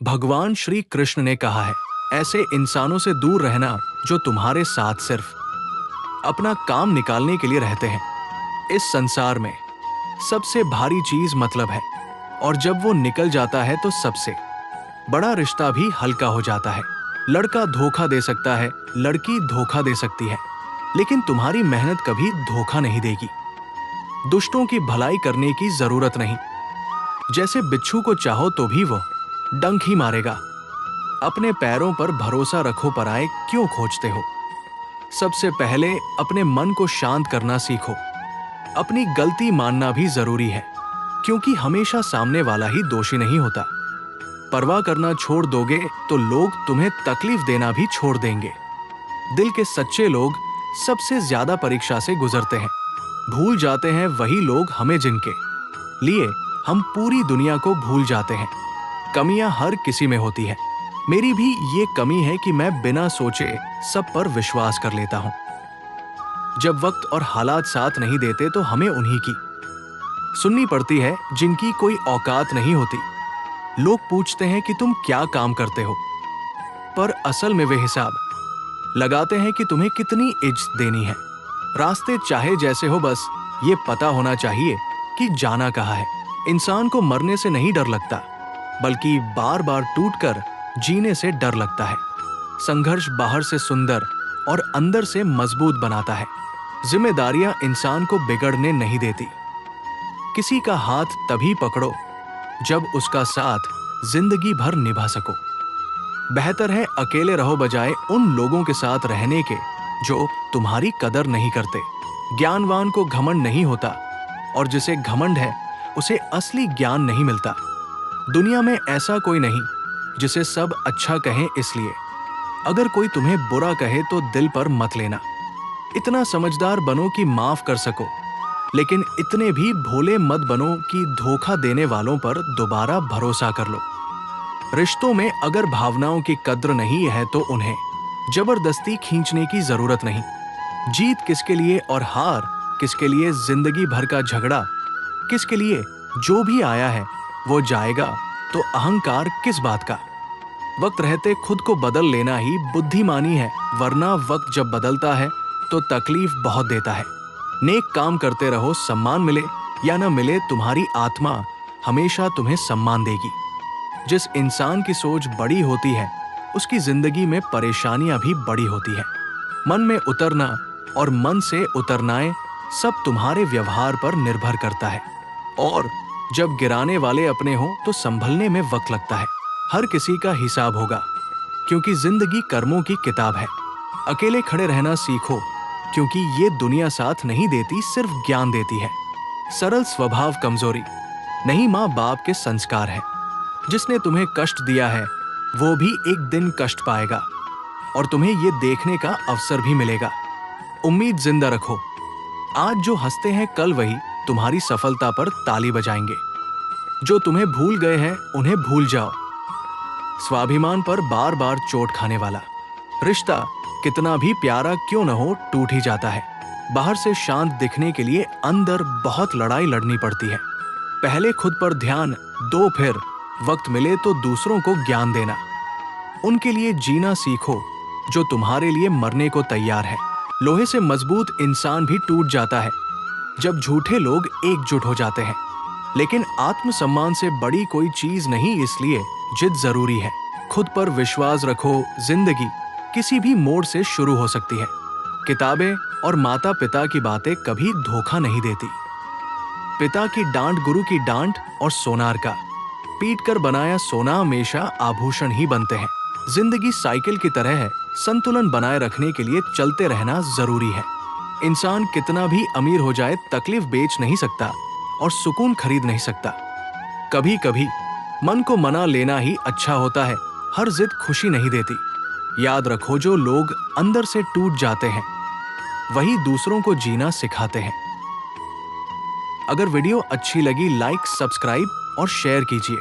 भगवान श्री कृष्ण ने कहा है, ऐसे इंसानों से दूर रहना जो तुम्हारे साथ सिर्फ अपना काम निकालने के लिए रहते हैं। इस संसार में सबसे भारी चीज मतलब है, और जब वो निकल जाता है तो सबसे बड़ा रिश्ता भी हल्का हो जाता है। लड़का धोखा दे सकता है, लड़की धोखा दे सकती है, लेकिन तुम्हारी मेहनत कभी धोखा नहीं देगी। दुष्टों की भलाई करने की जरूरत नहीं। जैसे बिच्छू को चाहो तो भी वो डंक ही मारेगा। अपने पैरों पर भरोसा रखो, पराए क्यों खोजते हो। सबसे पहले अपने मन को शांत करना सीखो। अपनी गलती मानना भी जरूरी है, क्योंकि हमेशा सामने वाला ही दोषी नहीं होता। परवाह करना छोड़ दोगे तो लोग तुम्हें तकलीफ देना भी छोड़ देंगे। दिल के सच्चे लोग सबसे ज्यादा परीक्षा से गुजरते हैं। भूल जाते हैं वही लोग हमें जिनके लिए हम पूरी दुनिया को भूल जाते हैं। कमियां हर किसी में होती है। मेरी भी ये कमी है कि मैं बिना सोचे सब पर विश्वास कर लेता हूं। जब वक्त और हालात साथ नहीं देते तो हमें उन्हीं की सुननी पड़ती है जिनकी कोई औकात नहीं होती। लोग पूछते हैं कि तुम क्या काम करते हो, पर असल में वे हिसाब लगाते हैं कि तुम्हें कितनी इज्जत देनी है। रास्ते चाहे जैसे हो, बस ये पता होना चाहिए कि जाना कहाँ है। इंसान को मरने से नहीं डर लगता, बल्कि बार बार टूटकर जीने से डर लगता है। संघर्ष बाहर से सुंदर और अंदर से मजबूत बनाता है। जिम्मेदारियां इंसान को बिगड़ने नहीं देती। किसी का हाथ तभी पकड़ो जब उसका साथ जिंदगी भर निभा सको। बेहतर है अकेले रहो बजाय उन लोगों के साथ रहने के जो तुम्हारी कदर नहीं करते। ज्ञानवान को घमंड नहीं होता, और जिसे घमंड है उसे असली ज्ञान नहीं मिलता। दुनिया में ऐसा कोई नहीं जिसे सब अच्छा कहें, इसलिए अगर कोई तुम्हें बुरा कहे तो दिल पर मत लेना। इतना समझदार बनो कि माफ कर सको, लेकिन इतने भी भोले मत बनो कि धोखा देने वालों पर दोबारा भरोसा कर लो। रिश्तों में अगर भावनाओं की कद्र नहीं है तो उन्हें जबरदस्ती खींचने की जरूरत नहीं। जीत किसके लिए और हार किसके लिए, जिंदगी भर का झगड़ा किसके लिए। जो भी आया है वो जाएगा, तो अहंकार किस बात का। वक्त रहते खुद को बदल लेना ही बुद्धिमानी है, वरना वक्त जब बदलता है तो तकलीफ बहुत देता है। नेक काम करते रहो, सम्मान मिले या न मिले, तुम्हारी आत्मा हमेशा तुम्हें सम्मान देगी। जिस इंसान की सोच बड़ी होती है उसकी जिंदगी में परेशानियां भी बड़ी होती है। मन में उतरना और मन से उतरनाएं सब तुम्हारे व्यवहार पर निर्भर करता है। और जब गिराने वाले अपने हों तो संभलने में वक्त लगता है। हर किसी का हिसाब होगा, क्योंकि जिंदगी कर्मों की किताब है। अकेले खड़े रहना सीखो, क्योंकि ये दुनिया साथ नहीं देती, सिर्फ ज्ञान देती है। सरल स्वभाव कमजोरी नहीं, माँ बाप के संस्कार है। जिसने तुम्हें कष्ट दिया है वो भी एक दिन कष्ट पाएगा, और तुम्हें ये देखने का अवसर भी मिलेगा। उम्मीद जिंदा रखो। आज जो हंसते हैं कल वही तुम्हारी सफलता पर ताली बजाएंगे। जो तुम्हें भूल गए हैं उन्हें भूल जाओ। स्वाभिमान पर बार बार चोट खाने वाला रिश्ता कितना भी प्यारा क्यों न हो, टूट ही जाता है। बाहर से शांत दिखने के लिए अंदर बहुत लड़ाई लड़नी पड़ती है। पहले खुद पर ध्यान दो, फिर वक्त मिले तो दूसरों को ज्ञान देना। उनके लिए जीना सीखो जो तुम्हारे लिए मरने को तैयार है। लोहे से मजबूत इंसान भी टूट जाता है जब झूठे लोग एकजुट हो जाते हैं, लेकिन आत्मसम्मान से बड़ी कोई चीज नहीं, इसलिए जिद जरूरी है। खुद पर विश्वास रखो। जिंदगी किसी भी मोड़ से शुरू हो सकती है। किताबें और माता पिता की बातें कभी धोखा नहीं देती। पिता की डांट गुरु की डांट, और सोनार का पीट कर बनाया सोना हमेशा आभूषण ही बनते हैं। जिंदगी साइकिल की तरह है, संतुलन बनाए रखने के लिए चलते रहना जरूरी है। इंसान कितना भी अमीर हो जाए तकलीफ बेच नहीं सकता और सुकून खरीद नहीं सकता। कभी कभी मन को मना लेना ही अच्छा होता है। हर जिद खुशी नहीं देती। याद रखो, जो लोग अंदर से टूट जाते हैं वही दूसरों को जीना सिखाते हैं। अगर वीडियो अच्छी लगी लाइक, सब्सक्राइब और शेयर कीजिए।